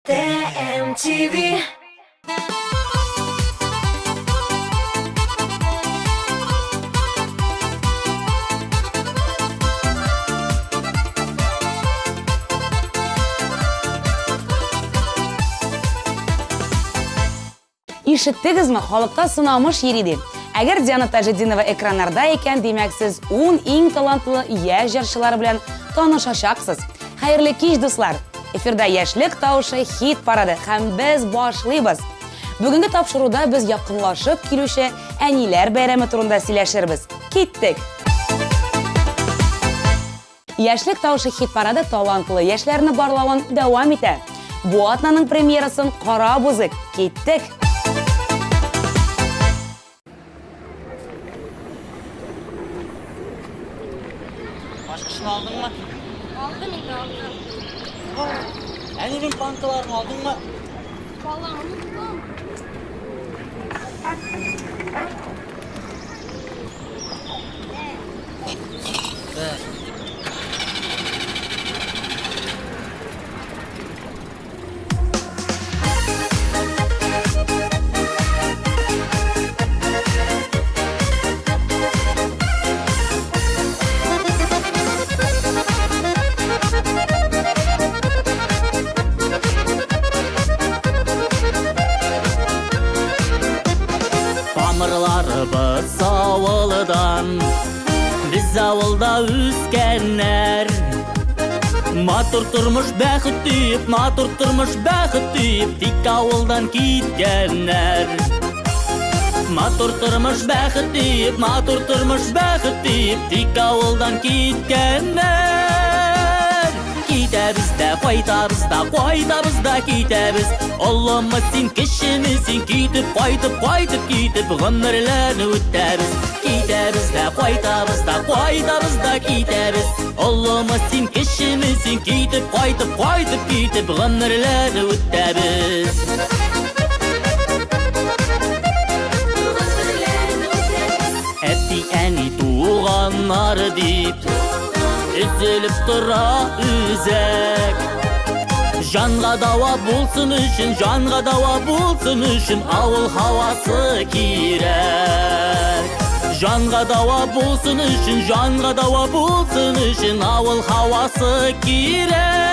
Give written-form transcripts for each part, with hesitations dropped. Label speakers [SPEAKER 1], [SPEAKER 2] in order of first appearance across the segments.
[SPEAKER 1] TMTV.
[SPEAKER 2] Ишеттегезме, халыкка сынамыш йөриде. Әгәр Диана Таҗетдинова экраннарда икән, димәк сез 10 иң талантлы яшь җырчылар белән танышачаксыз. Хәерле кич, дуслар! Эфирда яшьлек тавышы хит парады һәм без башлыйбыз. Бүгенге тапшыруда без якынлашып килүче әниләр бәйрәме турында сөйләшербез. Киттек! Яшьлек тавышы хит парады талантлы яшьләрне барлавын дәвам итә. Бу атнаның премьерасын карап узыйк. Киттек!
[SPEAKER 3] Başkasını aldın mı?
[SPEAKER 4] Aldım yine aldım.
[SPEAKER 3] Annenin bankalarını aldın mı?
[SPEAKER 4] Vallahi unuttum.
[SPEAKER 3] Evet. Tamırlarımız savıldan, biz avılda üskenler. Matır turmuş bəxit deyip, matır turmuş bəxit deyip, dik avıldan gitkenler. Matır turmuş bəxit deyip, matır turmuş bəxit deyip, dik avıldan gitkenler. Gidəbiz də, qaytabız da, qaytabız da gidəbiz. Allah'ıma sen kişimizsin, gidip qaytıb gidip ömürlərini ötəbiz. Gidəbiz də, qaytabız da gidəbiz. Allah'ıma sen kişimizsin, gidip qaytıb gidip ömürlərini ötəbiz. Әтті әни туғанlar deyip, üzülüp dura üzek. Canğa dava bulsun üçün, canğa dava bulsun üçün avul havası kirek. Canğa dava bulsun üçün, canğa dava bulsun üçün avul havası kirek.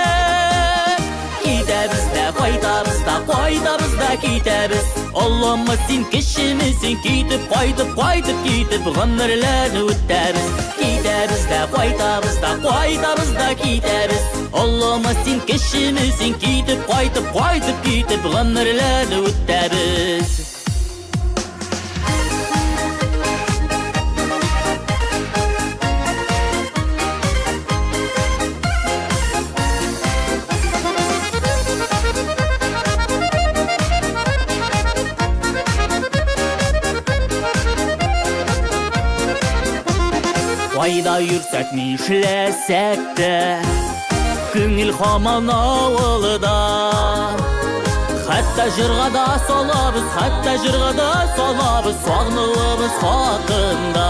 [SPEAKER 3] Gidəbiz də, qaytabız da gidəbiz. Allah'ıma sen kişimizsin, gidip qaytıb gidip ömürlərini ötəbiz. Gidəbiz də, qaytabız da gidəbiz. Allah'ıma sen kişimizsin, gidip qaytıb gidip ömürlərini ötəbiz. Ayda yürsek mi işlesek de Küngül haman avılıda Hatta jırga da solabız, hatta jırga da solabız Soğnığımız hakkında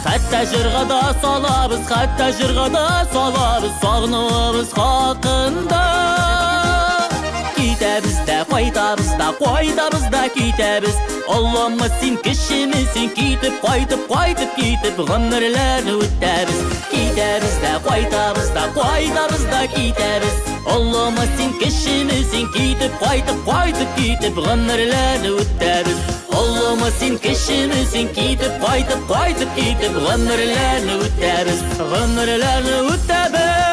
[SPEAKER 3] Hatta jırga da solabız, hatta jırga da solabız Soğnığımız hakkında Gidəbiz də, qaytabız da gidəbiz. Allah'ıma sen kişimizsin, gidip qaytıb gidip ömürlərini ötəbiz. Gidəbiz də, qaytabız da gidəbiz. Allah'ıma sen kişimizsin, gidip qaytıb gidip ömürlərini ötəbiz. Allah'ıma sen kişimizsin, gidip qaytıb gidip ömürlərini ötəbiz. Ömürlərini ötəbiz.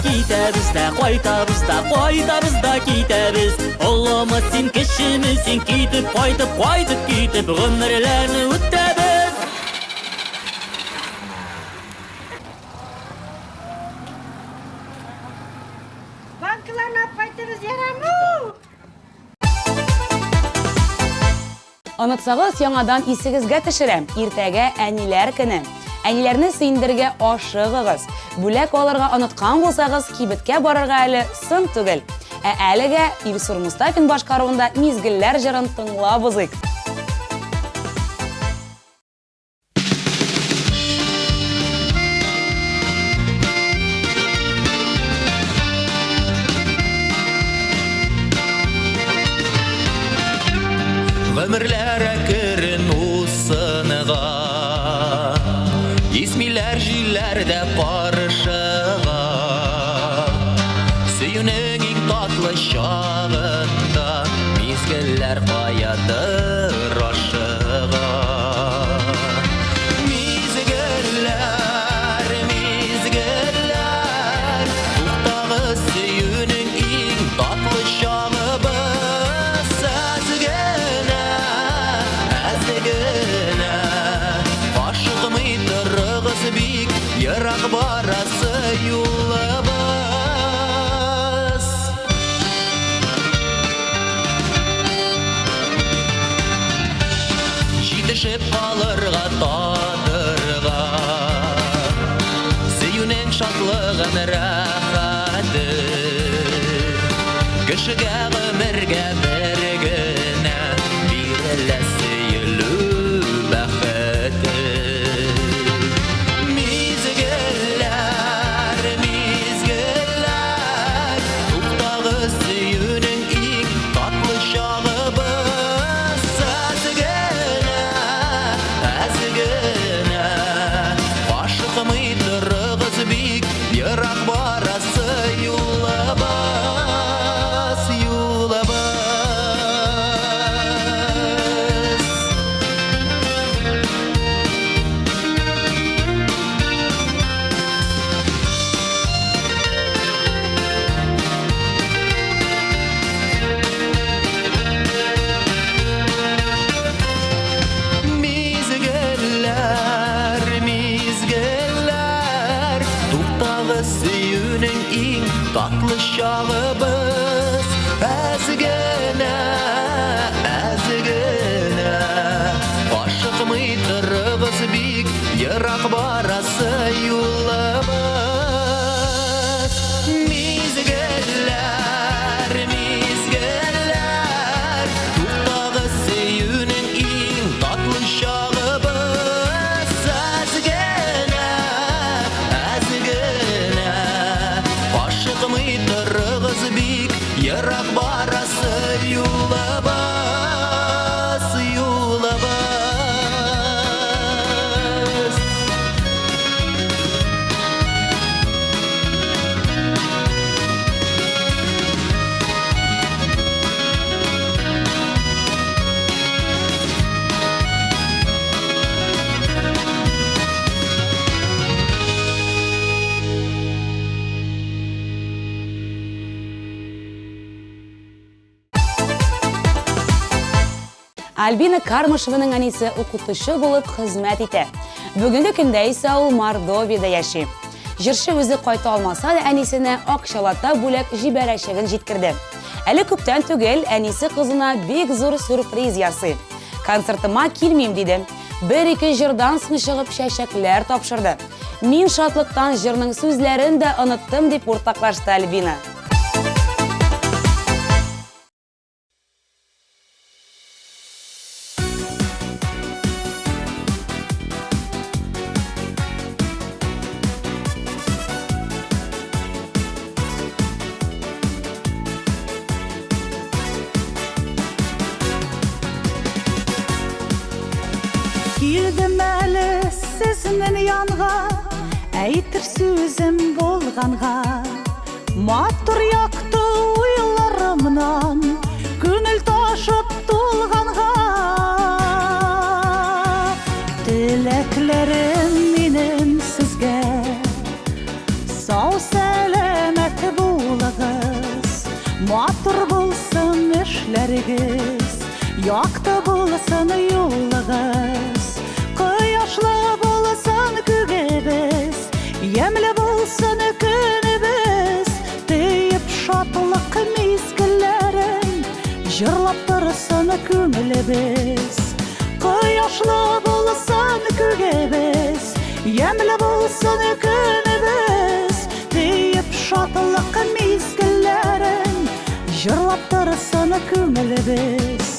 [SPEAKER 3] Gidəbiz də, qaytabız da gidəbiz. Allah'ıma sen kişimizsin, gidip qaytıb gidip ömürlərini ötəbiz.
[SPEAKER 4] Bankalarını qaytırız yaramı?
[SPEAKER 2] Онытсагыз, яңадан исегезгә төшерәм. Иртәгә әниләр көне. Әниләрне сөендергә ашыгыгыз. Бүләк алырга оныткан булсагыз, кибеткә барырга әле сын түгел. Әлегә Илсур Мустафин башкаруында мизгелләр җырын тыңлап узыйк.
[SPEAKER 1] Гомерләре керін усыныға, Исмилер жиләрдә карышыға, Сөюнең иң татлы чагында, Мизгелләр каядыр ашыға. Мизгелләр, туктагы сөюнең иң татлы чагыбыз, әзгенә, ашыгмый торыгыз бик, ерак барасы юлыбыз. Җитешеп калырга танырга, сөюнең шатлыгын рәхәте, кешегә гомергә бер генә бирелә сөелү бәхете. Мизгелләр, туктагы сөюнең иң татлы чагыбыз, әзгенә, ашыгмый торыгыз бик, ерак барасы юлыбыз, юлыбыз. Мизгелләр, туктагы сөюнең иң татлы чагыбыз, әзгенә, ашыгмый торыгыз бик, ерак барасы юлыбыз. Мизгелләр, туктагы сөюнең иң татлы чагыбыз, әзгенә, ашыгмый торыгыз бик, ерак барасы юлыбыз, юлыбыз.
[SPEAKER 2] Альбина Кармышеваның әнисе укытучы булып хезмәт итә. Бүгенге көндә исә ул Мордовиядә яши. Җырчы үзе кайта алмаса да әнисенә акчалата бүләк җибәрәчәген җиткерде. Әле күптән түгел әнисе кызына бик зур сюрприз ясый. Концертыма килмим диде. Бер-ике җырдан соң чыгып чәчәкләр тапшырды. Мин шатлыктан җырның сүзләрен дә оныттым дип уртаклашты Альбина.
[SPEAKER 5] Килдім әлі сезнең янға, әйтер сүзем болғанға. Матур якты уйларымнан, күңел ташып тулғанға. Теләкләрем минем сезгә, сау сәламәт булыгыз. Матур булсын эшләрегез, якты булсын юлыгыз. Кояшлы булсын күгебез, ямлы булсын көнебез. Тиеп шатлык мизгелләрен, җырлап торсын күңелебез. Кояшлы булсын күгебез, ямлы булсын көнебез. Тиеп шатлык мизгелләрен, җырлап торсын күңелебез.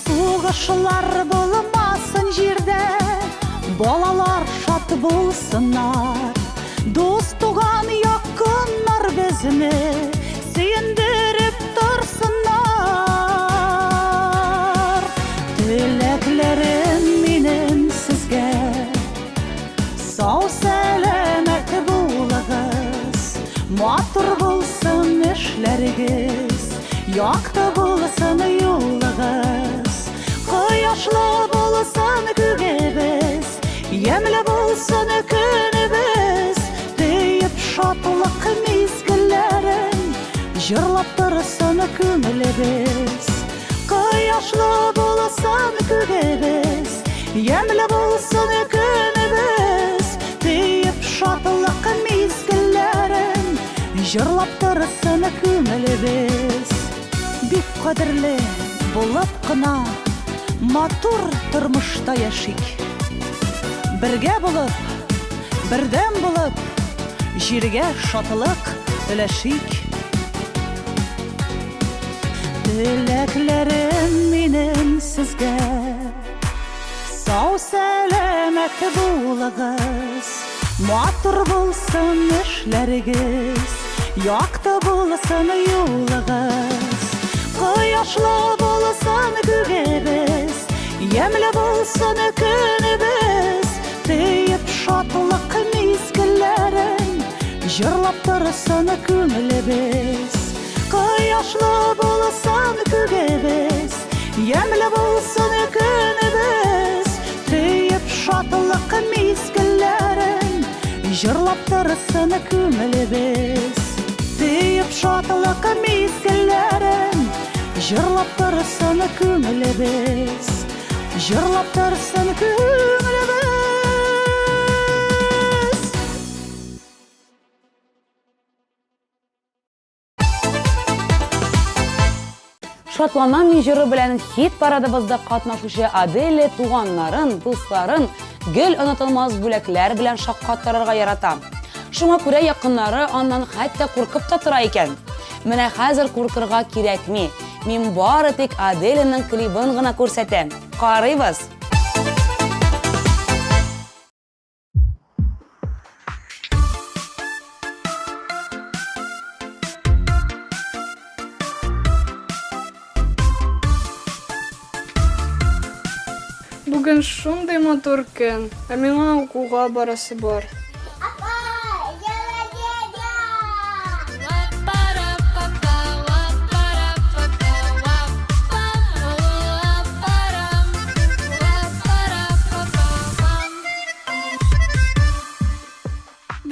[SPEAKER 5] Сугышлар булмасын bulsunlar. Dost tugan yakınlar bizini sevindirip dursunlar. Dileklerim minin sizge sağ selamet bulağız. Muatır bulsun işleriniz, yakta bulsun yolağız. Koyaşlı bulsun gügebіз, yemli bulsun günübüz. Deyip şatlık mizgillerin, jırlap dursun kümülübüz. Koyaşlı bulsun gügebіз, yemli bulsun günübüz. Deyip şatlık mizgillerin, jırlap dursun kümülübüz. Bik kadirli bulup kına matur turmuşta yaşik. Birge bulup, birden bulup, jirge şatılık üleşik. Dileklerim minin sizge sağ selamet bulağız. Muatır bulsun işleriniz, yakta bulsun yolağız. Koyaşlı bulsun gügebіз, yemli bulsun günübüz. Deyip şatlık mizgillerin, jırlap dursun kümülübüz. Koyaşlı bulsun gügebіз, yemli bulsun günübüz. Deyip şatlık mizgillerin, jırlap dursun kümülübüz. Deyip şatlık mizgillerin, jırlap dursun kümülübüz. Jırlap dursun kümülübüz.
[SPEAKER 2] Şatlama müjürü bilen hit paradımızda katnaşışı Adele tuğanların, dostların gül unutulmaz bülekler bilen şakkatlararga yarata. Şuna göre yakınları ondan hatta korkup da tura eken. Mine hazır korkırga kirekmi? Min bari tek Adele'nin klibin gına körsetem. Qarayız.
[SPEAKER 6] Bugün şunday motor ken, mиңа okuğa barası бар.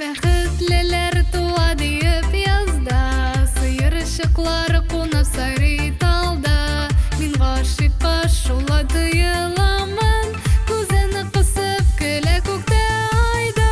[SPEAKER 7] Бәхетлеләр туа диеп язда, сыер ышыклары кунып сайрый талда. Мин гашыйкка шулай тыйыламын, күзен кысып көлә күктә айда.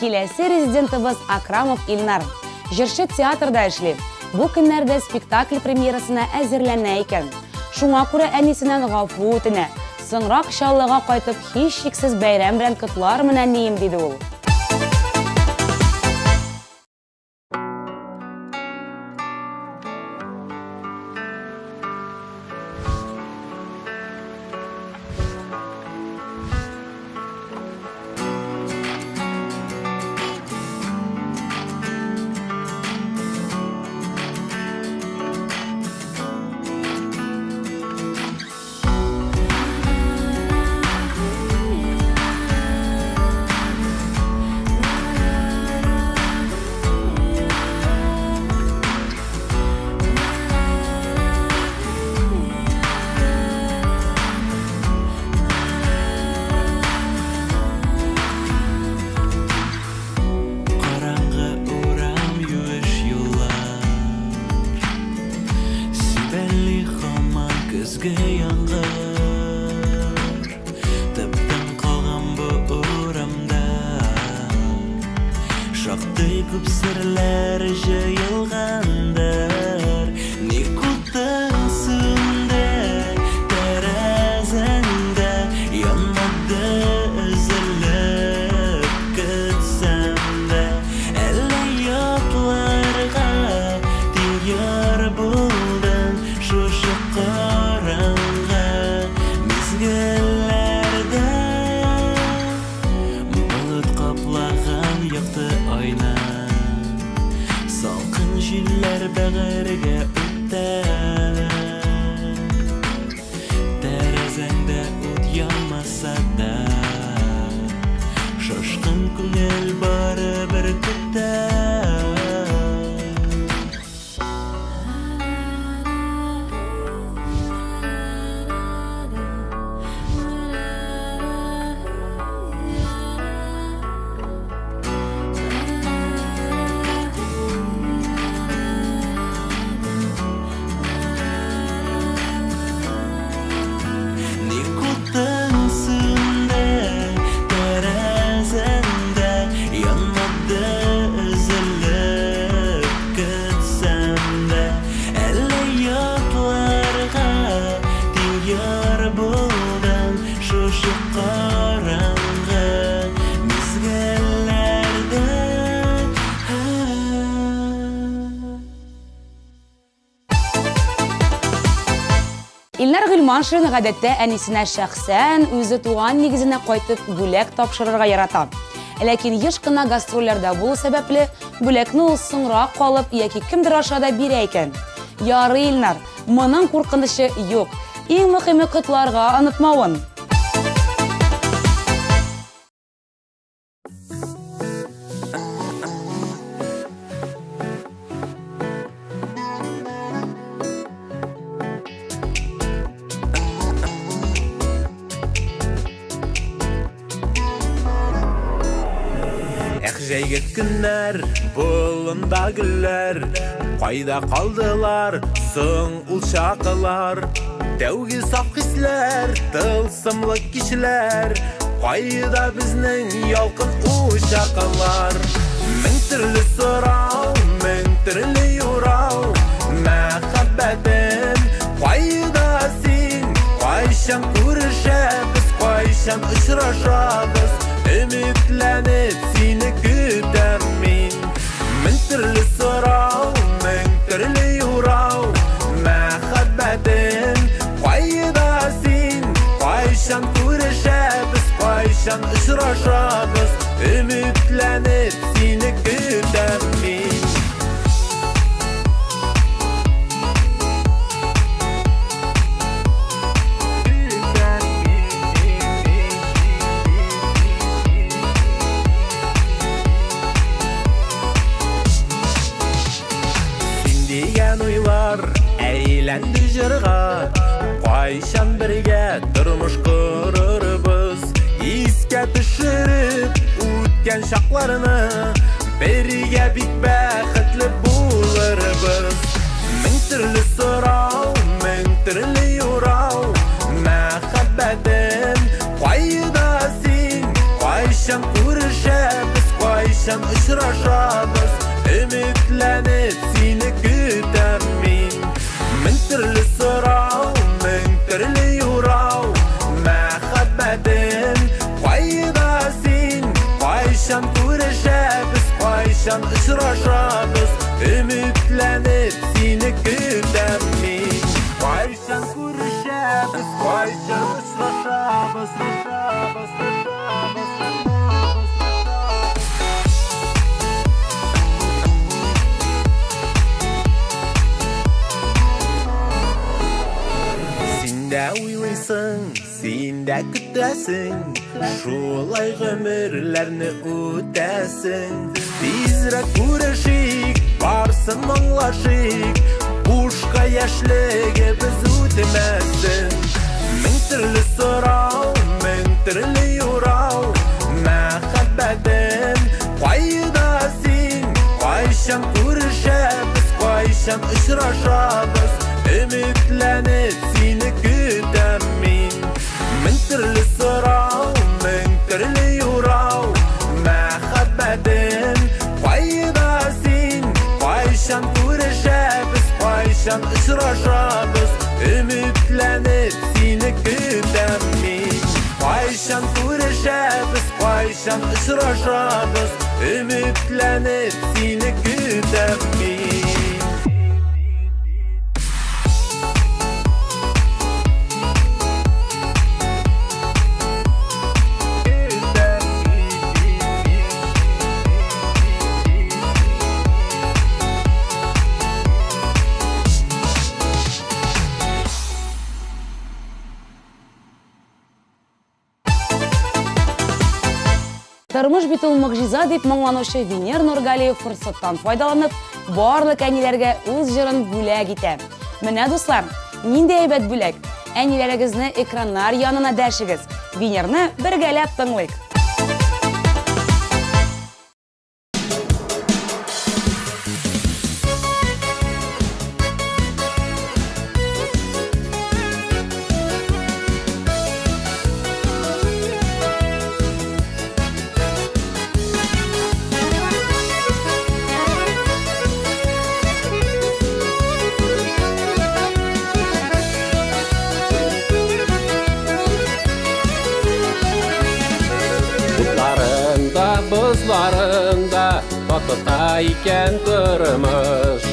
[SPEAKER 2] киләсе резидентыбыз Акрамов Илнар. Җырчы театрда эшли. Бу көннәрдә спектакль премьерасына әзерләнә икән. Шуңа күрә әнисеннән гафу үтенә. Соңрак Чаллыга кайтып һич шиксез бәйрәм белән котлармын әнием, диде ул.
[SPEAKER 1] Күп серләр җыелгандыр, ни кутыңсыңда, тәрәзәңдә янмады өзелеп көтсәм дә, әллә ятларга тияр булдың шушы караңгы мизгелләрдә, болыт каплаган якты айна. Салкын җилләр бәгырьгә үтә, тәрәзәңдә ут янмаса да, шашкын күңел барыбер көтә.
[SPEAKER 2] Илнар Гыйльманшин гадәттә әнисенә шәхсән үзе туган нигезенә кайтып бүләк тапшырырга ярата. Ләкин еш кына гастрольләрдә булу сәбәпле бүләкне ул соңрак калып яки кемдер ашада бирә икән. Ярый, Илнар, моның куркынышы юк. Иң мөһиме котларга онытмавын.
[SPEAKER 8] Жәйгет күннәр, болында гүлләр, кайда калдылар соң ул чакылар? Тәүге саф хисләр, тылсымлы кичләр, кайда безнең ялкын учакылар? Мең төрле сорау, мең төрле юрау, мәхәббәтем, кайда син? Кайчан күрешәбез, кайчан очрашабыз? Өметләнеп сине көтәм мин. Мең төрле сорау, мең төрле юрау, мәхәббәтем, кайда син? Кайчан күрешәбез, кайчан очрашабыз? Өметләнеп сине көтәм мин. Әйләнді жырға, кайчан бергә тормыш корырбыз? Искә төшереп үткән чакларны, бергә бик бәхетле булырбыз. Мең төрле сорау, мең төрле юрау, мәхәббәтем, кайда син? Кайчан күрешәбез, кайчан Кайчан ұшырашабыз Үмітленіп сені күтем мен Мың түрлі сұрау, мың түрлі юрау Мәхәббәтім қайда сен Кайчан көрішәбіз, кайчан ұшырашабыз Үмітленіп сені күтем мен Кайчан көрішәбіз, кайчан ұшырашабыз Сендә уйлайсың, сендә көтәсің Шулай ғөмірләрні үтәсің Тизрәк күрешик, барсын аңлашик Бушқа яшьлеге біз үтемәсін Мың түрлі сұрау, мың түрлі юрау Мәхәббәтім қайда сен Кайчан күрешәбіз, кайчан ұшырашабыз Үмітленіп сені күтем мен Мың түрлі сұрау, мың түрлі юрау Мәхәббәтім қайда сен Кайчан көрішәбіз, кайчан ұшырашабыз Үмітленіп сені күтем мен Кайчан көрішәбіз, кайчан ұшырашабыз Үмітленіп сені күтем мен
[SPEAKER 2] Тормыш бит ул мөгъҗиза дип моңланучы Венер Нургалиев форсаттан файдаланып, барлык әниләргә үз җырын бүләк итә. Менә дуслар, нинди әйбәт бүләк. Әниләрегезне экраннар янына дәшегез. Венерны бергәләп тыңлыйк.
[SPEAKER 9] Buzlarında batıta iken durmuş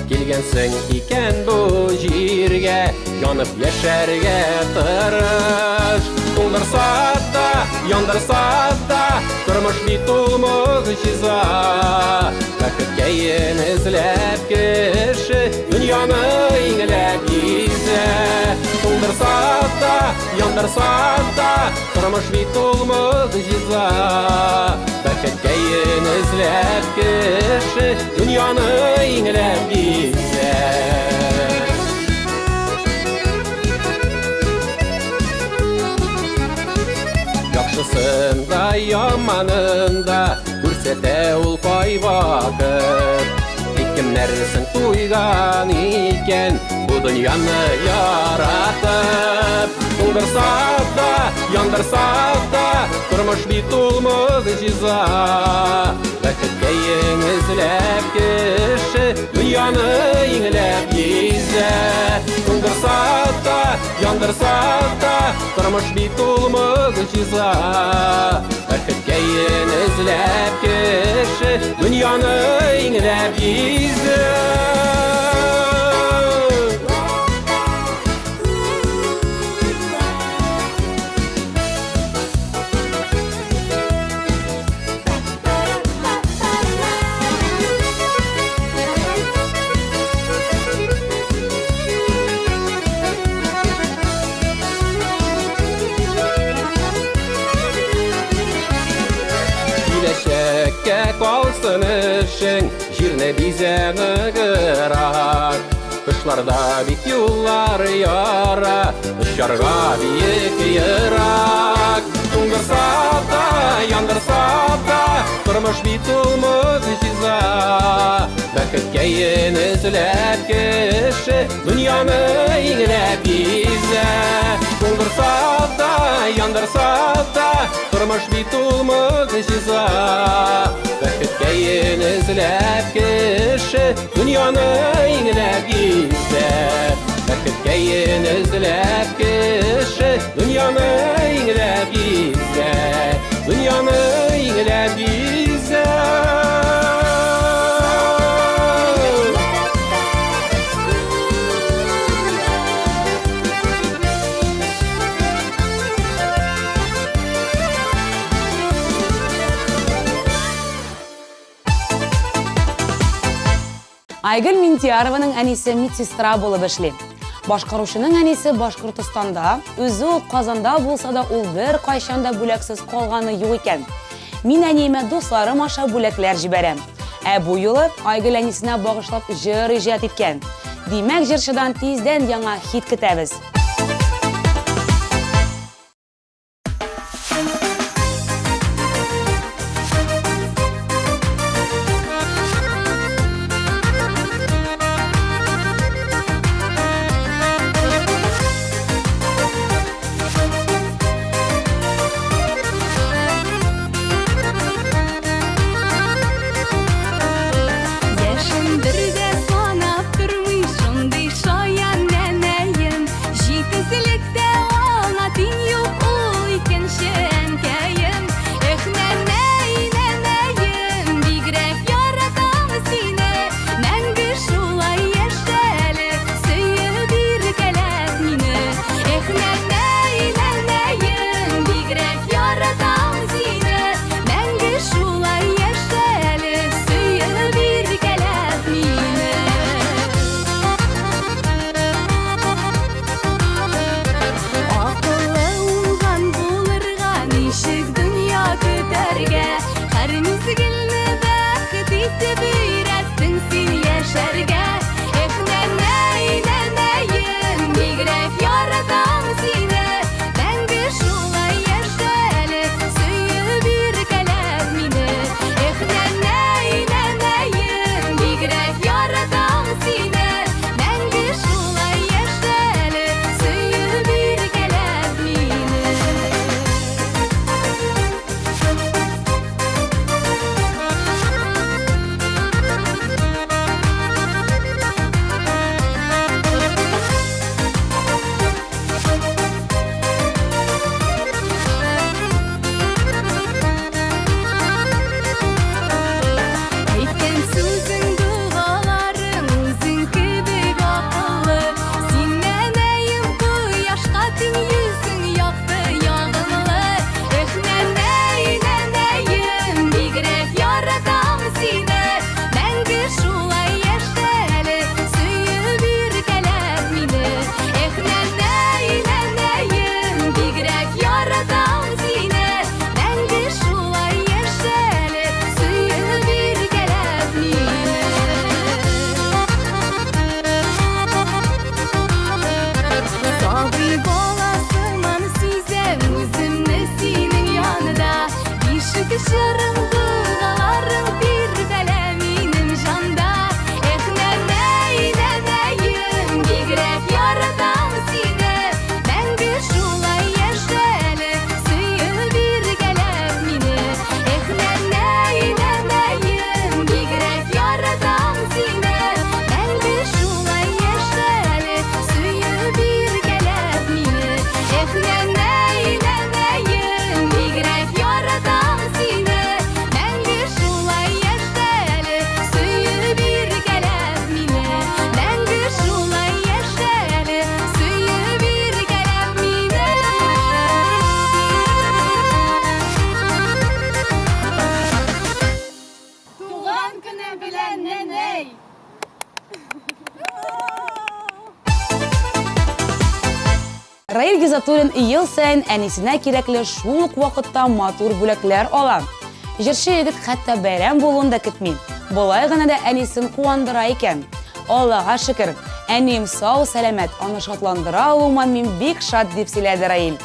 [SPEAKER 9] Келгенсің икен bu жерге Yanıp yaşarga tırış Туldырса да, яндырса да Тұрмыш бит ул мөгъҗиза Бәхеткә изләп кеше Дөньяны иңләп гизә Туldырса да, яндырса да Тұрмыш бит ул мөгъҗиза Бәхеткә изләп кеше Дөньяны иңләп гизә Яхшысында, яманында күрсәтә ул кай вакыт Кемнәрсең туйган икән бу дөньяны яратып Туңдырса да, яндырса да Тормыш бит ул мөгъҗиза Бәхеткә эзләп кеше Дөньяны иңләп гизә Туңдырса да, яндырса да Тормыш бит ул мөгъҗиза Бәхеткә эзләп кеше Дөньяны иңләп гизә Kalsın işin, jirne bize nıgırak Kışlarda bit yollar yara, Uşarga biyik yırak Туңдырса да, яндырса да Тұрмыш бит ул мөгъҗиза Бәхеткә эзләп кеше Дөньяны иңләп гизә Туңдырса да, яндырса да Тормыш бит ул мөгъҗиза. Бәхеткә эзләп кеше дөньяны иңләп гизә. Бәхеткә эзләп кеше дөньяны иңләп гизә. Дөньяны иңләп гизә.
[SPEAKER 2] Айгөл Минтиярованың әнисе медсестра булып эшли. Башкаручының әнисе Башкортстанда, үзе ул Казанда булса да ул бер кайчан да бүләксез калганы юк икән. Мин әниемә дусларым аша бүләкләр җибәрәм. Бу юлы Айгөл әнисенә багышлап җыр иҗат иткән. Димәк, җырчыдан тиздән яңа хит көтәбез. Раил Гизатуллин ел сайын әнисенә кирәкле шул ук вакытта матур бүләкләр ала. Җырчы егет хәтта бәйрәм булуын да көтми. Болай гына да әнисен куандыра икән. Аллага шөкер, әнием сау, сәламәт, аны шатландыра алуыма мин бик шат дип сөйләде Раил.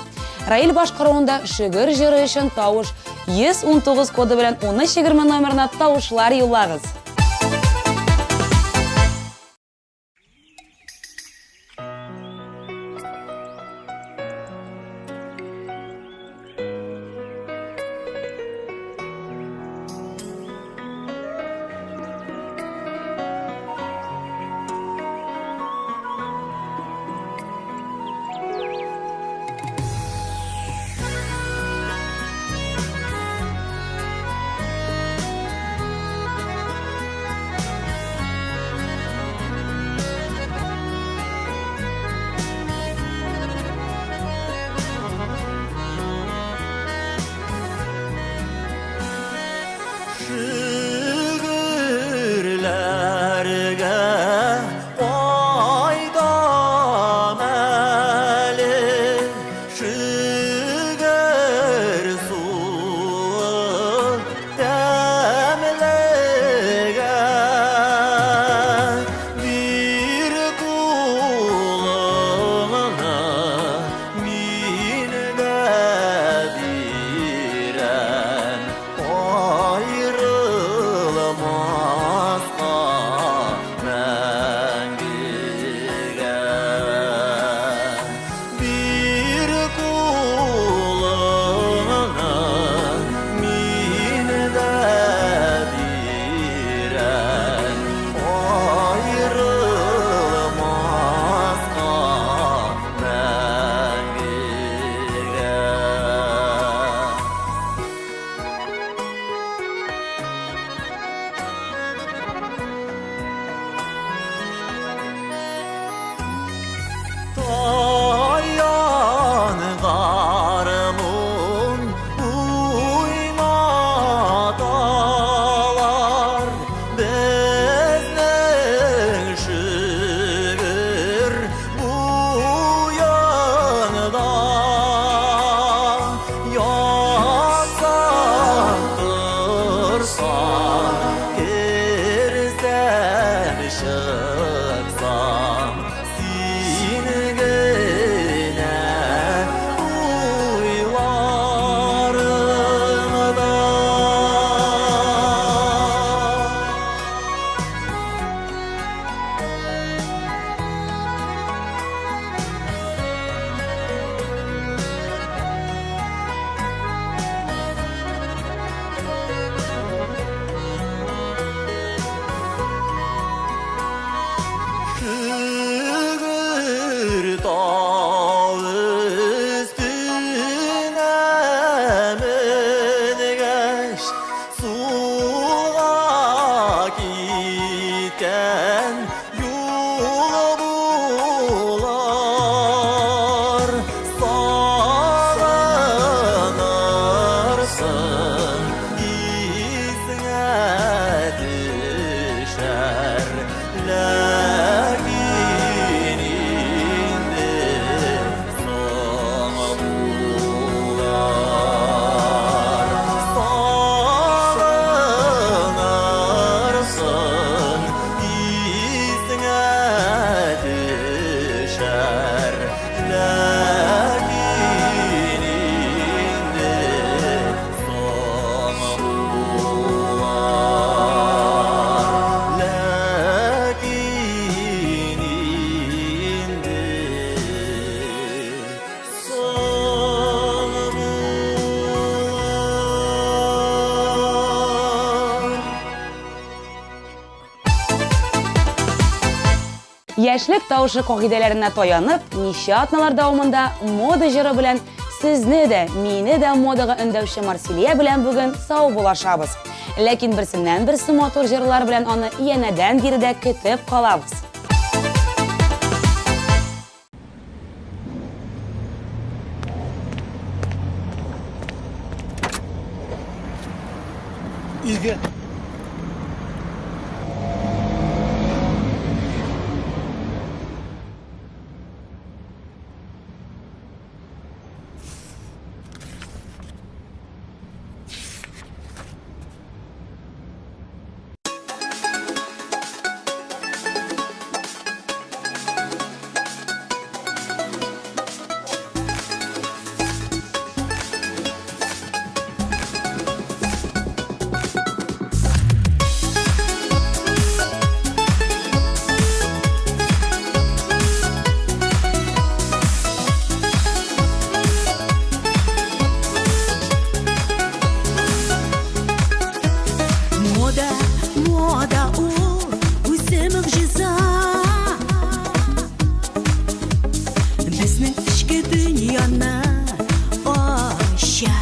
[SPEAKER 2] Раил башкаруында шигырь җыры өчен тавыш 119 коды белән 1320 номерына тавышлар юллагыз.
[SPEAKER 1] Безнең шигыр бу янда Ятсаң тұрсаң Кірсәң шықсаң Син генә уйларымда Шигыр тау өстенә менгәч Суга киткән юл булар Сагынырсың исеңә düşәр Ләкин инде соң булар Сагынырсың исеңә düşәр Ләкин инде соң булар Ләкин инде соң булар
[SPEAKER 2] Яшьлек тавышы кагыйдәләренә таянып, ничә атналар дәвамында мода җыры белән сезне дә, мине дә модага өндәүче Марсилия белән бүген сау булашабыз. Ләкин берсеннән-берсе мотор җырлар белән аны янәдән биредә көтеп калабыз.
[SPEAKER 5] Мода у үзе мөгъҗиза Безнең эчке дөньяны ача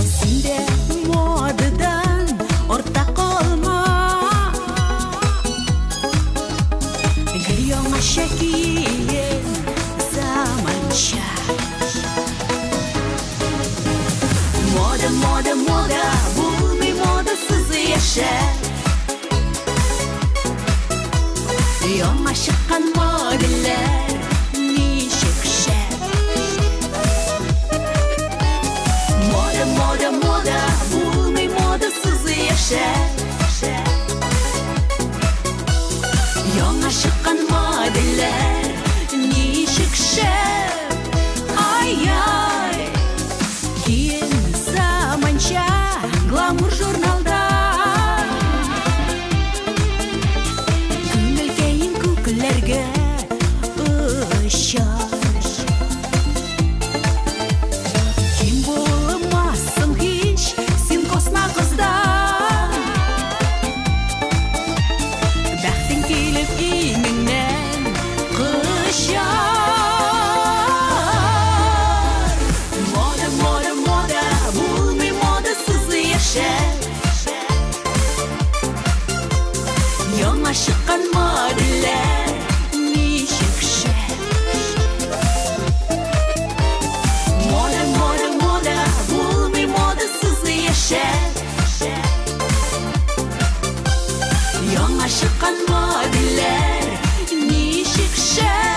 [SPEAKER 5] Син дә модадан артта калма Гел яңаша киен заманча Мода, мода, мода, булмый модасыз яшәр Яңа чыккан модельләр ничек шәп Мода, мода, мода, булмый модасыз яшәр Яңа чыккан модельләр ничек шәп Ай-ай Киен заманча гламур журналда Күңелгәйин күкләргә ашыққанма дилер нишік шәп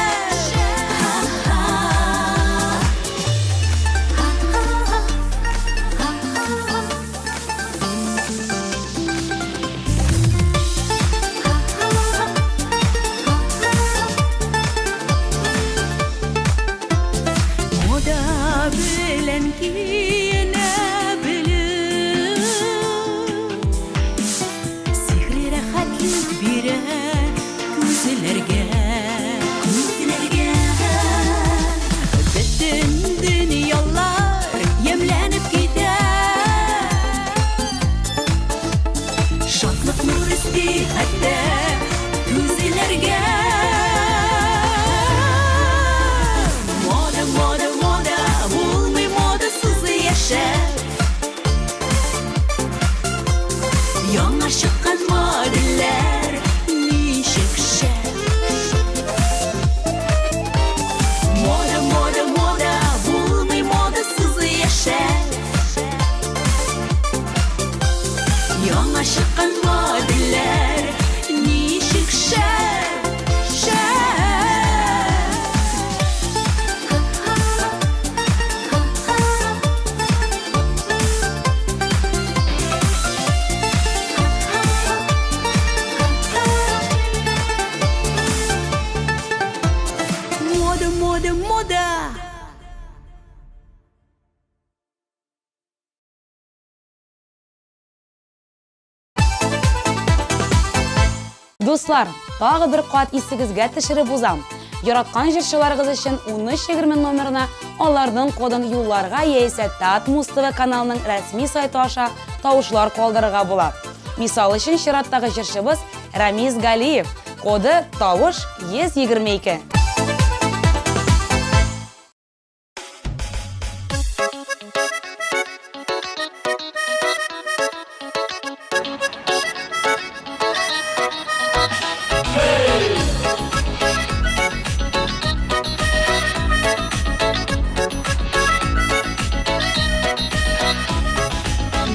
[SPEAKER 5] Мода белән киенә белү Сихри рәхәтлек бирә күзләргә Бөтен дөньялар ямьләнеп китә Шатлык нур өсти хәтта күзләргә Мода, мода, мода, булмый модасыз яшәп Яңа чыккан модельләр ничек шәп Мода, мода, мода, булмый модасыз яшәп Яңа чыккан модельләр ничек шәп Мода, мода, мода
[SPEAKER 2] Дуслар, тагы бер кат исегезгә төшереп узам. Яраткан җырчыларыгыз өчен 1320 номерына аларның кодын юлларга яисә Тат Муз-ТВ каналының рәсми сайты аша тавышлар калдырырга була. Мисал өчен чираттагы җырчыбыз Рамиз Галиев, коды тавыш 122.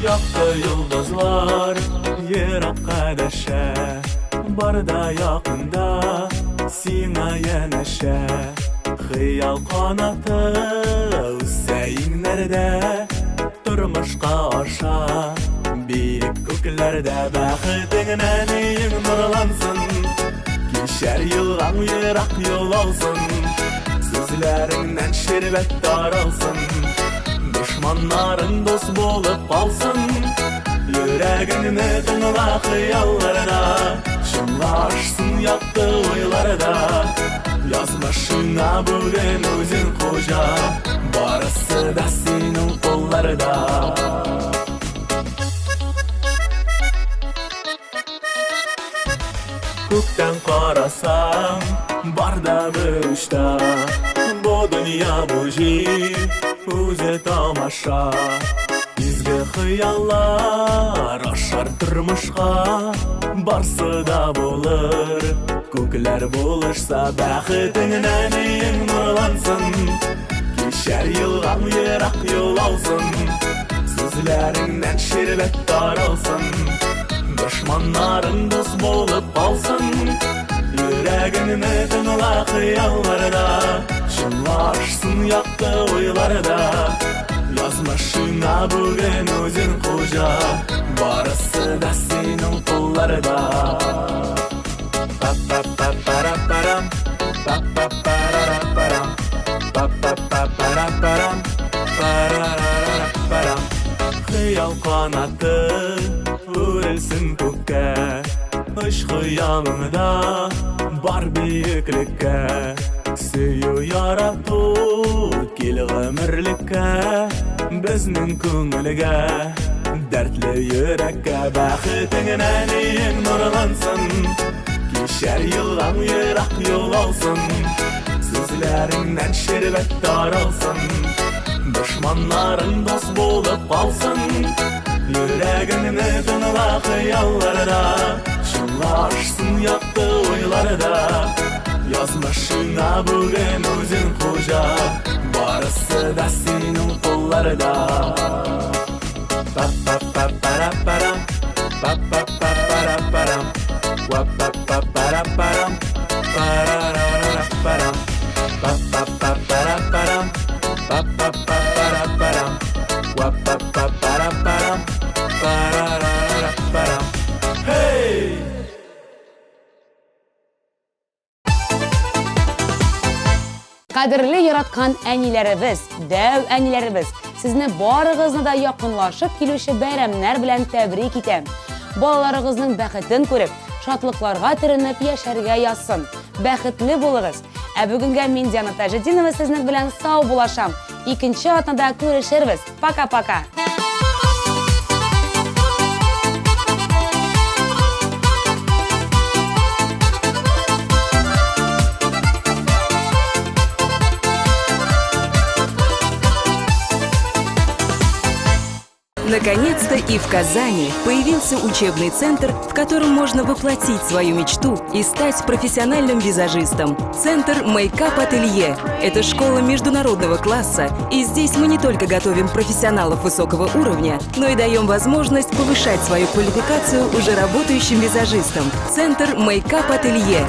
[SPEAKER 8] Yakta yıldızlar yirakka dәшә Barda yakında сиңа янәшә Хыял канаты үссә иңнәрдә Тормышка аша биек күкләрдә Бәхетеңнән иң нурлансын Кишәр елгаң ерак юл алсын Сүзләреңнән шәрбәт таралсын Дошманнарың дос болып қалсын Йөрәгіңне тыңла хыялларда Шыңлашсын якты ойларда Язмышыңа бүген өзің қожа Барысы да сенің қолларда Көктен қарасаң барда бір ұшта Бұ дүния бұ жер Үзе тамаша Изге хыяллар ашар тұрмышқа Барсы да болыр Көкләр болышса бәхетіңнән ең нұрлансын Кешәр елгаң ерак yol алсын Сүзләріңнән шәрбәт таралсын Дошманнарың дос болып қалсын Йөрәгіңне тыңла хыялларда Шыңлашсын якты ойларда Язмышыңа бүген өзің қожа Барысы да сенің қолларда Па-па-па-парам-парам Па-па-парам-парам Па-па-па-парам-парам Парарарарам Хыял қанаты өрілсін көкке Үш хыялыңда бар биіклекке Сөю ярату кел ғымырлікке Біздің көңілге дәртлі йөрәккә Бәхетіңнән ең нұрлансын Кешәр елгаң ерак yol алсын Сүзләріңнән шәрбәт таралсын Дошманнарың дос болып қалсын Йөрәгіңне тыңла хыялларда Шыңлашсын якты ойларда Язмышыңа бүген өзің қожа Барысы да сенің қолларда Па-па-па-парам-парам Па-па-па-парам-парам Па-па-па Парарарапарам. Па-па-па-парапарам. Па-па-па-парапарам. Уа-па-па-парапарам. Парарарапарам. Hey!
[SPEAKER 2] Qadrli yaratgan әниләребез, дәү әниләребез, сезне барыгызны да якынлашып килүче бәйрәмнәр белән тәбрик итәм. Балаларыгызның бәхетен күреп, шатлыкларга төренеп яшәргә язсын. Бәхетле булыгыз. Ә бүгенгә мин Диана Таҗетдинова сезнең белән сау булашам. Икенче атнада күрешербез. Пока-пока.
[SPEAKER 10] Наконец-то и в Казани появился учебный центр, в котором можно воплотить свою мечту и стать профессиональным визажистом. Центр Мейкап Ателье – это школа международного класса, и здесь мы не только готовим профессионалов высокого уровня, но и даем возможность повышать свою квалификацию уже работающим визажистам. Центр Мейкап Ателье.